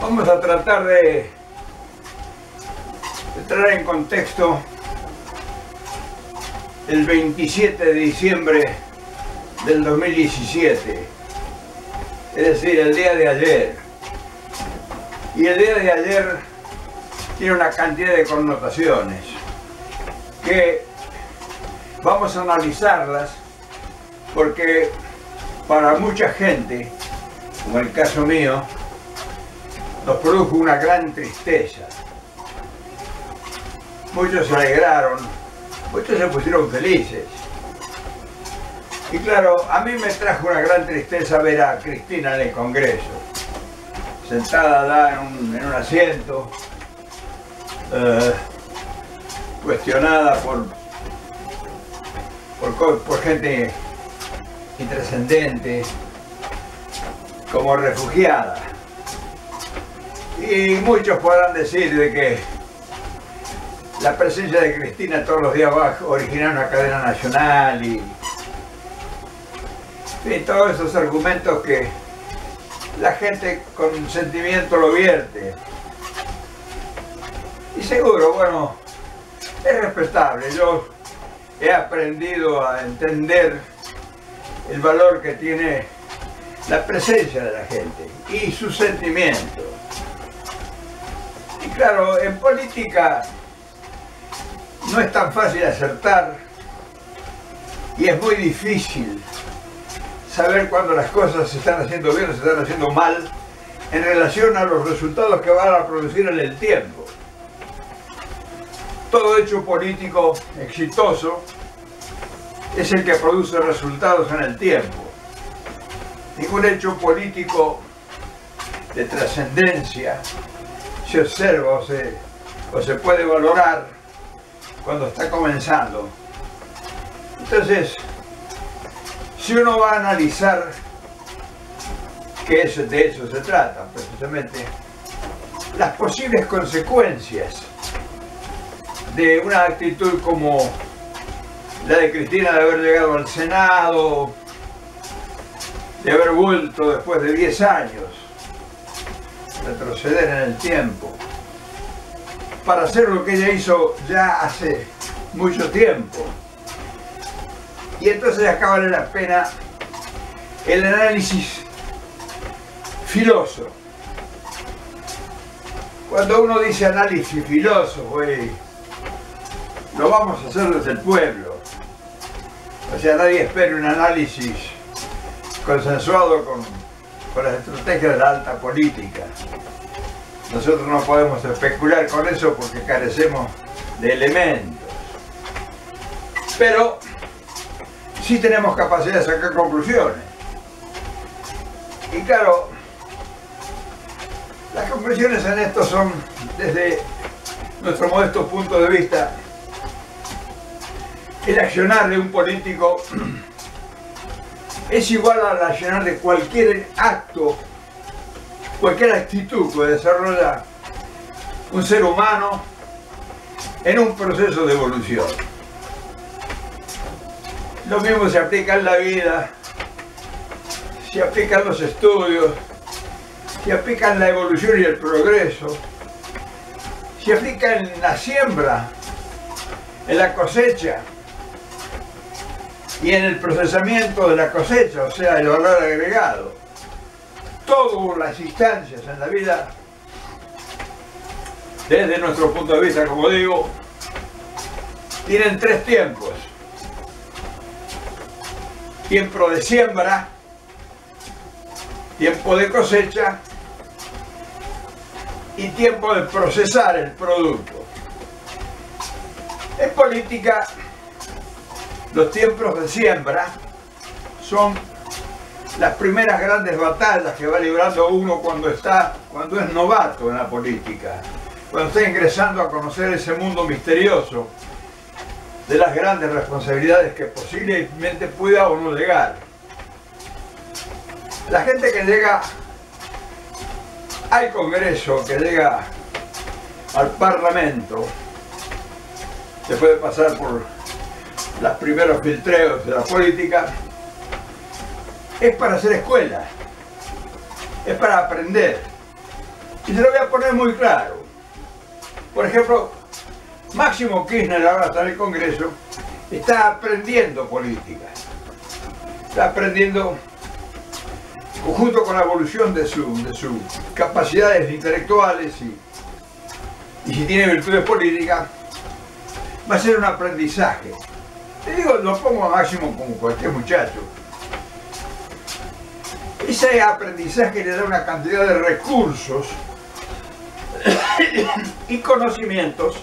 Vamos a tratar de traer en contexto el 27 de diciembre del 2017, es decir, el día de ayer. Y el día de ayer tiene una cantidad de connotaciones que vamos a analizarlas, porque para mucha gente, como el caso mío, nos produjo una gran tristeza. Muchos se alegraron, muchos se pusieron felices. Y claro, a mí me trajo una gran tristeza ver a Cristina en el Congreso, sentada en un asiento, cuestionada por gente intrascendente, como refugiada. Y muchos podrán decir de que la presencia de Cristina todos los días va a originar una cadena nacional y todos esos argumentos que la gente con sentimiento lo vierte. Y seguro, bueno, es respetable. Yo he aprendido a entender el valor que tiene la presencia de la gente y sus sentimientos. Y claro, en política no es tan fácil acertar y es muy difícil saber cuándo las cosas se están haciendo bien o se están haciendo mal en relación a los resultados que van a producir en el tiempo. Todo hecho político exitoso es el que produce resultados en el tiempo. Ningún hecho político de trascendencia se observa o se puede valorar cuando está comenzando. Entonces, si uno va a analizar, que de eso se trata precisamente, las posibles consecuencias de una actitud como la de Cristina de haber llegado al Senado, de haber vuelto después de 10 años, retroceder en el tiempo, para hacer lo que ella hizo ya hace mucho tiempo. Y entonces acá vale la pena el análisis filoso. Cuando uno dice análisis filósofo, lo vamos a hacer desde el pueblo. O sea, nadie espera un análisis consensuado con las estrategias de la alta política. Nosotros no podemos especular con eso porque carecemos de elementos. Pero sí tenemos capacidad de sacar conclusiones. Y claro, las conclusiones en esto son, desde nuestro modesto punto de vista, el accionar de un político es igual al accionar de cualquier acto, cualquier actitud que desarrolla un ser humano en un proceso de evolución. Lo mismo se aplica en la vida, se aplica en los estudios, se aplica en la evolución y el progreso, se aplica en la siembra, en la cosecha y en el procesamiento de la cosecha, o sea, el valor agregado. Todas las instancias en la vida, desde nuestro punto de vista, como digo, tienen 3 tiempos. Tiempo de siembra, tiempo de cosecha y tiempo de procesar el producto. En política, los tiempos de siembra son las primeras grandes batallas que va librando uno cuando es novato en la política, cuando está ingresando a conocer ese mundo misterioso de las grandes responsabilidades que posiblemente pueda o no llegar. La gente que llega al Congreso, que llega al Parlamento, después de pasar por los primeros filtreos de la política, es para hacer escuela, es para aprender. Y se lo voy a poner muy claro. Por ejemplo, Máximo Kirchner, ahora está en el Congreso, está aprendiendo política. Está aprendiendo, junto con la evolución de sus capacidades intelectuales y si tiene virtudes políticas, va a ser un aprendizaje. Te digo, lo pongo a Máximo como cualquier muchacho. Ese aprendizaje le da una cantidad de recursos y conocimientos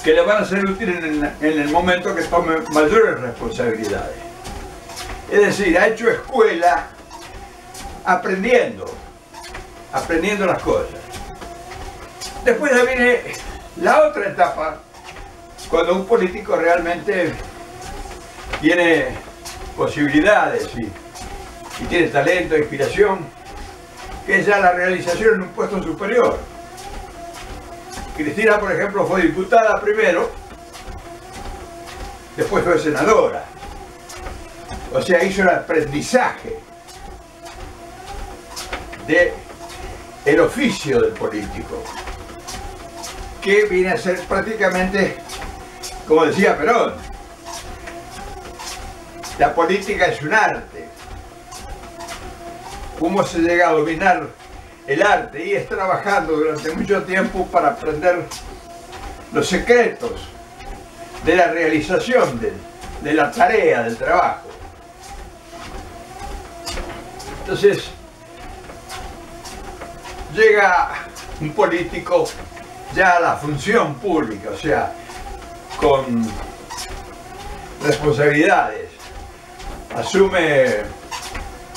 que le van a ser útiles en el momento que tome mayores responsabilidades. Es decir, ha hecho escuela aprendiendo las cosas. Después ya viene la otra etapa, cuando un político realmente tiene posibilidades y tiene talento, inspiración, que es ya la realización en un puesto superior. Cristina, por ejemplo, fue diputada primero, después fue senadora. O sea, hizo el aprendizaje del oficio del político, que viene a ser prácticamente, como decía Perón, la política es un arte. ¿Cómo se llega a dominar el arte? Y es trabajando durante mucho tiempo para aprender los secretos de la realización de la tarea, del trabajo. Entonces, llega un político ya a la función pública, o sea, con responsabilidades. Asume,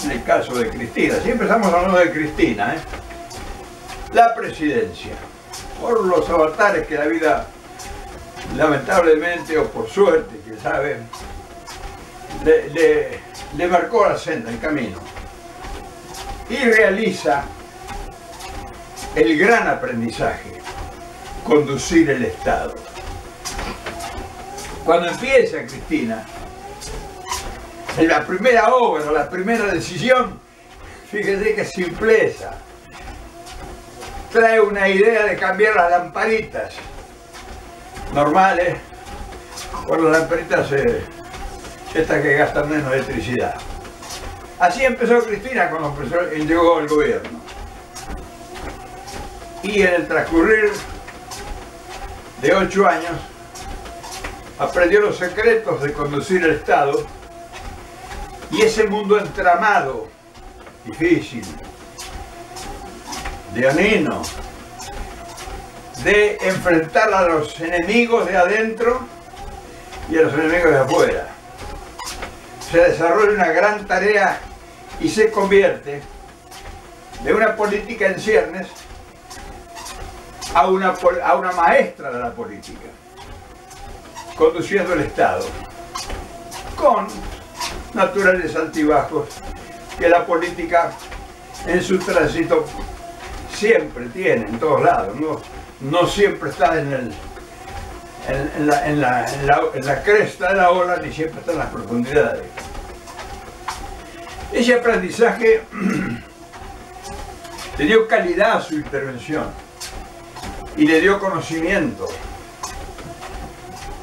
en el caso de Cristina, siempre estamos hablando de Cristina, la presidencia, por los avatares que la vida, lamentablemente o por suerte, quién sabe, le marcó la senda, el camino, y realiza el gran aprendizaje, conducir el Estado. Cuando empieza Cristina, en la primera obra, la primera decisión, fíjese qué simpleza. Trae una idea de cambiar las lamparitas normales por las lamparitas estas que gastan menos electricidad. Así empezó Cristina cuando llegó al gobierno. Y en el transcurrir de 8 años aprendió los secretos de conducir el Estado y ese mundo entramado, difícil, leonino, de enfrentar a los enemigos de adentro y a los enemigos de afuera. Se desarrolla una gran tarea y se convierte de una política en ciernes a una maestra de la política, conduciendo el Estado, con naturales altibajos que la política en su tránsito siempre tiene, en todos lados, no siempre está en la cresta de la ola, ni siempre está en las profundidades. Ese aprendizaje le dio calidad a su intervención y le dio conocimiento.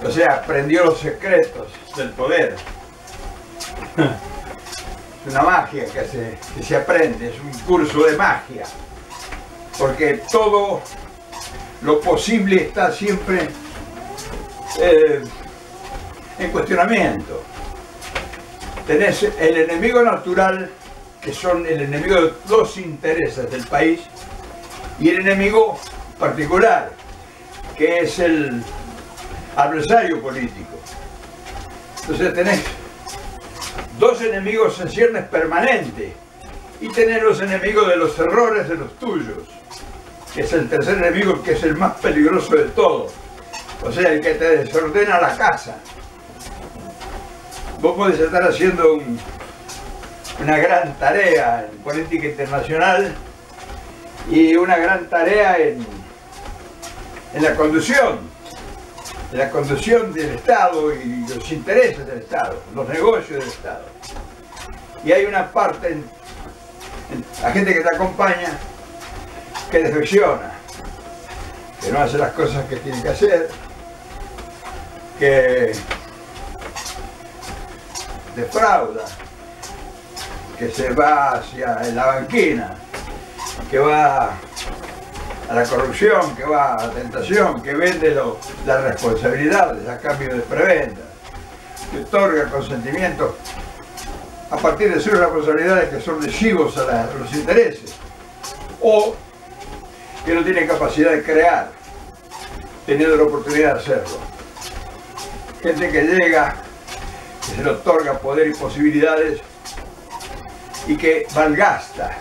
O sea, aprendió los secretos del poder. Es una magia que se aprende, es un curso de magia, porque todo lo posible está siempre en cuestionamiento. Tenés el enemigo natural, que son el enemigo de los intereses del país, y el enemigo particular, que es el adversario político. Entonces tenés dos enemigos en ciernes permanentes y tenés los enemigos de los errores de los tuyos, que es el tercer enemigo, que es el más peligroso de todos, o sea, el que te desordena la casa. Vos podés estar haciendo una gran tarea en política internacional y una gran tarea en la conducción de la conducción del Estado y los intereses del Estado, los negocios del Estado. Y hay una parte en la gente que te acompaña que defecciona, que no hace las cosas que tiene que hacer, que defrauda, que se va hacia la banquina, que va a la corrupción, que va a la tentación, que vende las responsabilidades a cambio de prebenda, que otorga consentimientos a partir de sus responsabilidades que son lesivos a los intereses, o que no tiene capacidad de crear, teniendo la oportunidad de hacerlo. Gente que llega, que se le otorga poder y posibilidades y que malgasta,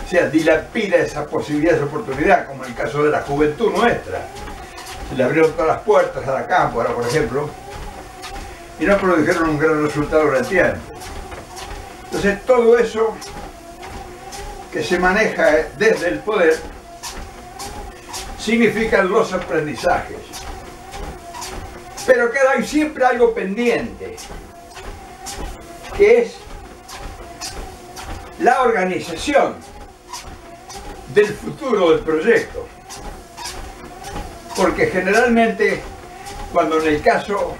o sea, dilapida esa posibilidad, esa oportunidad, como en el caso de la juventud nuestra. Se le abrieron todas las puertas a la cámpora, por ejemplo, y no produjeron un gran resultado en el tiempo. Entonces, todo eso que se maneja desde el poder significan los aprendizajes. Pero queda siempre algo pendiente, que es la organización del futuro del proyecto. Porque generalmente, cuando en el caso,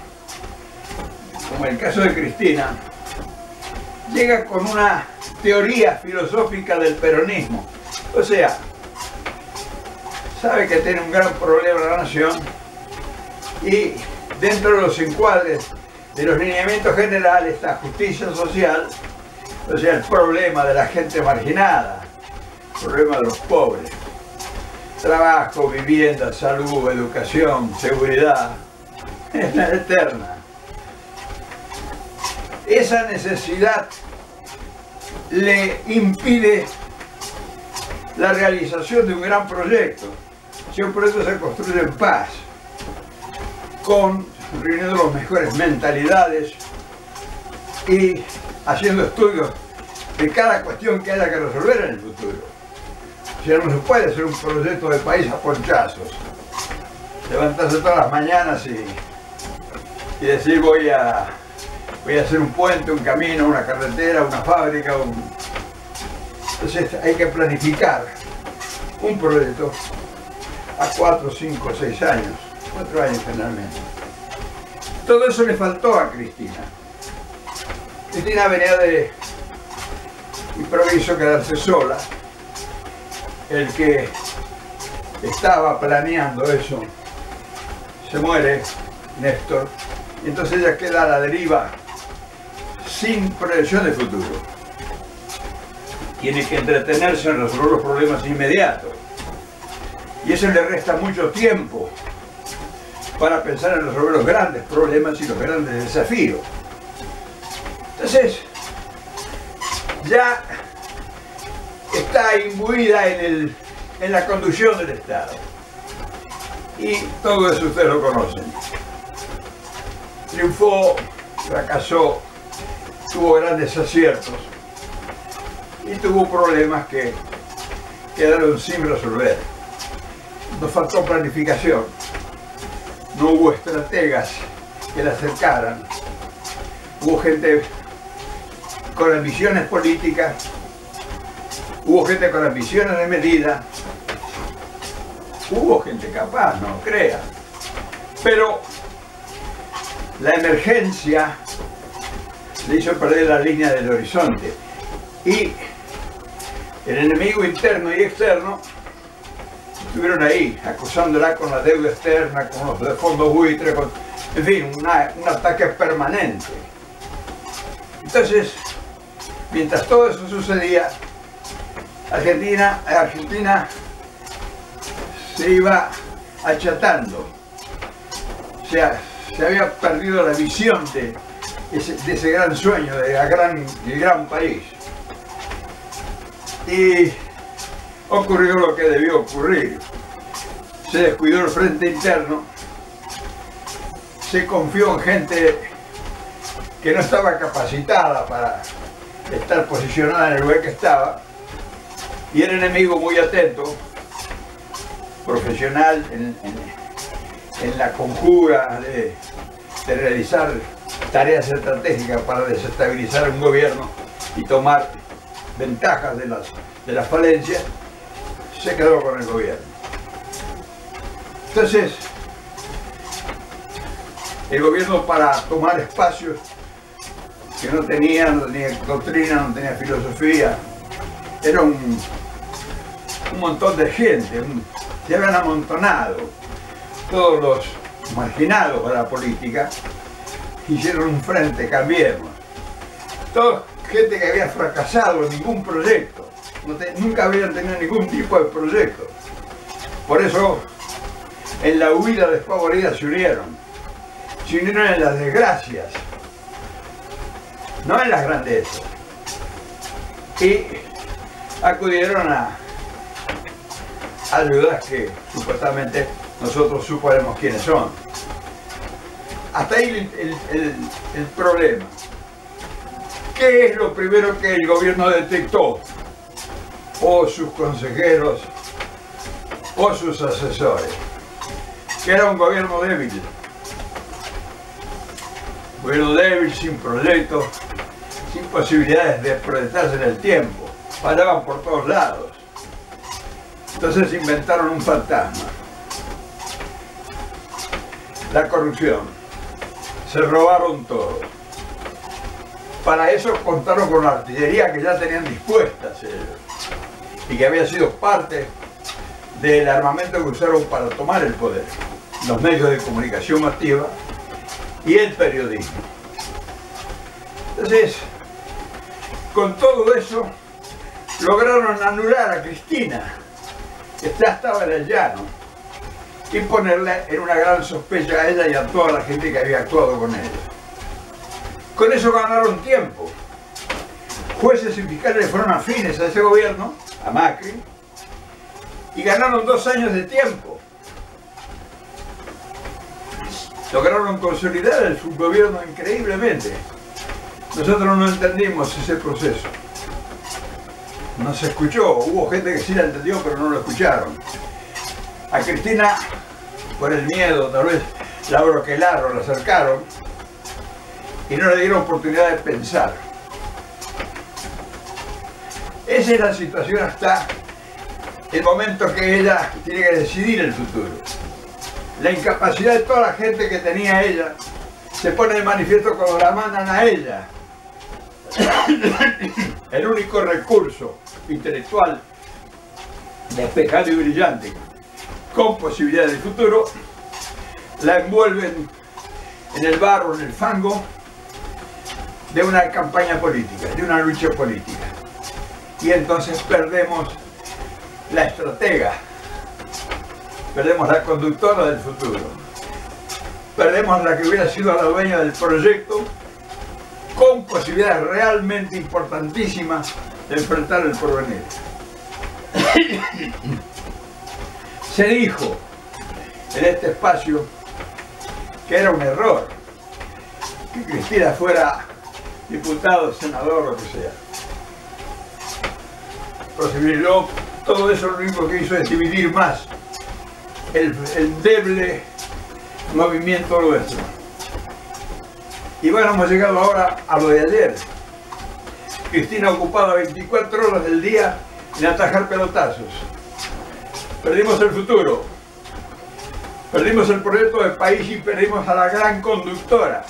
como en el caso de Cristina, llega con una teoría filosófica del peronismo, o sea, sabe que tiene un gran problema la nación y dentro de los encuadres de los lineamientos generales está justicia social, o sea, el problema de la gente marginada, el problema de los pobres, trabajo, vivienda, salud, educación, seguridad, es la eterna. Esa necesidad le impide la realización de un gran proyecto. Si un proyecto se construye en paz, reuniendo las mejores mentalidades y haciendo estudios de cada cuestión que haya que resolver en el futuro. O sea, no se puede hacer un proyecto de país a ponchazos, levantarse todas las mañanas y decir voy a hacer un puente, un camino, una carretera, una fábrica. Entonces hay que planificar un proyecto a 4, 5, 6 años, 4 años generalmente. Todo eso le faltó a Cristina. Cristina venía de improviso quedarse sola. El que estaba planeando eso se muere, Néstor, y entonces ella queda a la deriva sin proyección de futuro. Tiene que entretenerse en resolver los problemas inmediatos y eso le resta mucho tiempo para pensar en resolver los grandes problemas y los grandes desafíos. Entonces ya está imbuida en la conducción del Estado y todo eso ustedes lo conocen. Triunfó, fracasó, tuvo grandes aciertos y tuvo problemas que quedaron sin resolver. Nos faltó planificación, no hubo estrategas que la acercaran, hubo gente con ambiciones políticas, hubo gente con ambiciones de medida, hubo gente capaz, no crea, pero la emergencia le hizo perder la línea del horizonte y el enemigo interno y externo estuvieron ahí acusándola con la deuda externa, con los fondos buitres, en fin, un ataque permanente. Entonces, mientras todo eso sucedía, Argentina se iba achatando, o sea, se había perdido la visión de ese gran sueño, del gran país. Y ocurrió lo que debió ocurrir. Se descuidó el frente interno, se confió en gente que no estaba capacitada para estar posicionada en el lugar que estaba, y el enemigo muy atento, profesional en en la conjura de realizar tareas estratégicas para desestabilizar un gobierno y tomar ventajas de las falencias, se quedó con el gobierno. Entonces, el gobierno, para tomar espacios que no tenía doctrina, no tenía filosofía, era un montón de gente, se habían amontonado todos los marginados de la política, hicieron un frente, Cambiemos. Toda gente que había fracasado en ningún proyecto, nunca habían tenido ningún tipo de proyecto. Por eso, en la huida despavorida se unieron en las desgracias, no en las grandezas, y acudieron a ayudas que supuestamente nosotros suponemos quiénes son. Hasta ahí el problema. ¿Qué es lo primero que el gobierno detectó? O sus consejeros, o sus asesores, que era un gobierno débil. Gobierno débil, sin proyectos, sin posibilidades de proyectarse en el tiempo. Fallaban por todos lados. Entonces inventaron un fantasma. La corrupción. Se robaron todo. Para eso contaron con la artillería que ya tenían dispuestas ellos, y que había sido parte del armamento que usaron para tomar el poder. Los medios de comunicación masiva y el periodismo. Entonces, con todo eso, lograron anular a Cristina, que ya estaba en el llano, y ponerle en una gran sospecha a ella y a toda la gente que había actuado con ella. Con eso ganaron tiempo. Jueces y fiscales fueron afines a ese gobierno, a Macri, y ganaron 2 años de tiempo. Lograron consolidar el subgobierno increíblemente. Nosotros no entendimos ese proceso. No se escuchó. Hubo gente que sí la entendió, pero no lo escucharon. A Cristina, por el miedo, tal vez la broquelaron, la acercaron y no le dieron oportunidad de pensar. Esa es la situación hasta el momento que ella tiene que decidir el futuro. La incapacidad de toda la gente que tenía ella se pone de manifiesto cuando la mandan a ella. El único recurso intelectual despejado y brillante, con posibilidades de futuro, la envuelven en el barro, en el fango de una campaña política, de una lucha política. Y entonces perdemos la estratega, perdemos la conductora del futuro, perdemos la que hubiera sido la dueña del proyecto, con posibilidades realmente importantísimas de enfrentar el porvenir. Se dijo en este espacio que era un error que Cristina fuera diputado, senador, lo que sea. Posibilitó, todo eso lo único que hizo es dividir más el deble movimiento nuestro. Y bueno, hemos llegado ahora a lo de ayer. Cristina ocupaba 24 horas del día en atajar pelotazos. Perdimos el futuro, perdimos el proyecto de país y perdimos a la gran conductora,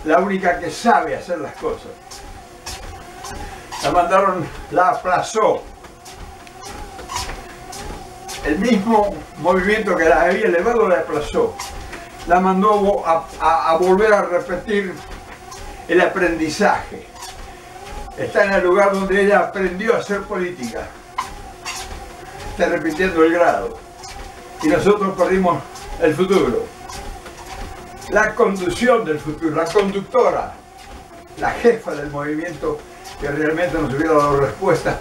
la única que sabe hacer las cosas. La mandaron, la aplazó. El mismo movimiento que la había elevado la aplazó. La mandó a volver a repetir el aprendizaje. Está en el lugar donde ella aprendió a hacer política. Está repitiendo el grado. Y nosotros perdimos el futuro. La conducción del futuro, la conductora, la jefa del movimiento que realmente nos hubiera dado respuestas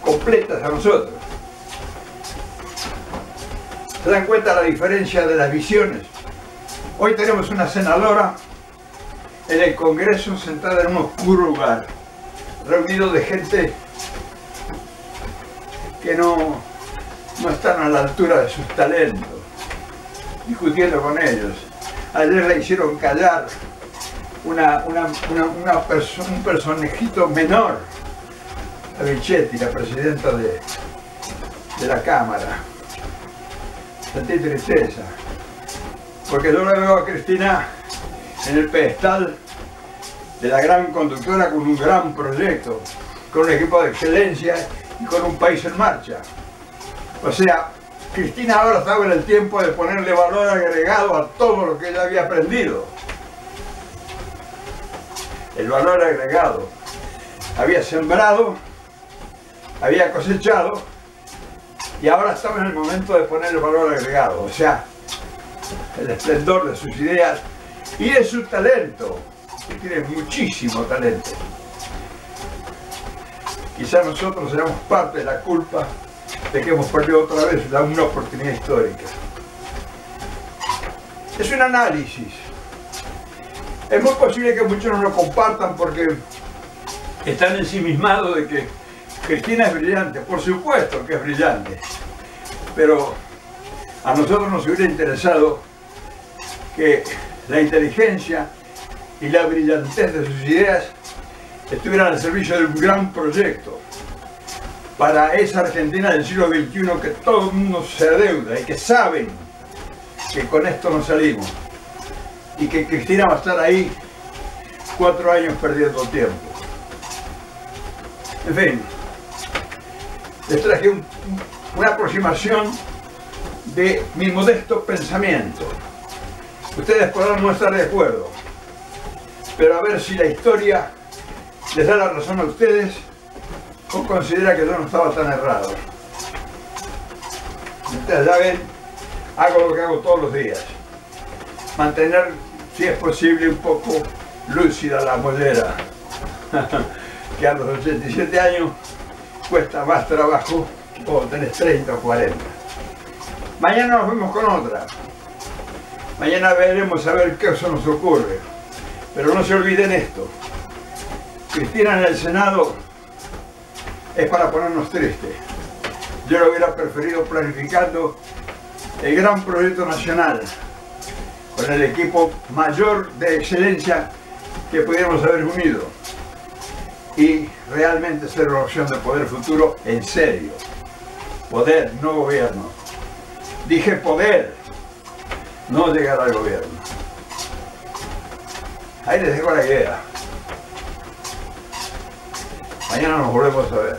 completas a nosotros. ¿Se dan cuenta la diferencia de las visiones? Hoy tenemos una senadora en el Congreso sentada en un oscuro lugar, reunido de gente que no están a la altura de sus talentos. discutiendo con ellos. Ayer le hicieron callar un personajito menor, a Michetti, la presidenta de la Cámara. Sentí tristeza, porque yo la veo a Cristina en el pedestal de la gran conductora con un gran proyecto, con un equipo de excelencia y con un país en marcha. O sea, Cristina ahora estaba en el tiempo de ponerle valor agregado a todo lo que ella había aprendido. El valor agregado. Había sembrado, había cosechado y ahora estaba en el momento de poner el valor agregado. O sea, el esplendor de sus ideas y de su talento, que tiene muchísimo talento. Quizás nosotros seamos parte de la culpa de que hemos perdido otra vez una oportunidad histórica. Es un análisis. Es muy posible que muchos no lo compartan porque están ensimismados de que Cristina es brillante. Por supuesto que es brillante, pero a nosotros nos hubiera interesado que la inteligencia y la brillantez de sus ideas estuvieran al servicio de un gran proyecto para esa Argentina del siglo XXI que todo el mundo se adeuda y que saben que con esto no salimos y que Cristina va a estar ahí 4 años perdiendo tiempo. En fin, les traje una aproximación de mi modesto pensamiento. Ustedes podrán no estar de acuerdo, pero a ver si la historia les da la razón a ustedes o considera que yo no estaba tan errado. Ustedes ya ven, hago lo que hago todos los días. Mantener, si es posible, un poco lúcida la mollera, que a los 87 años cuesta más trabajo que cuando tenés 30 o 40. Mañana nos vemos con otra. Mañana veremos a ver qué eso nos ocurre. Pero no se olviden esto. Cristina en el Senado es para ponernos tristes. Yo lo hubiera preferido planificando el gran proyecto nacional con el equipo mayor de excelencia que pudiéramos haber unido y realmente ser una opción de poder futuro en serio. Poder, no gobierno. Dije poder, no llegar al gobierno. Ahí les dejo la idea. Mañana nos volvemos a ver.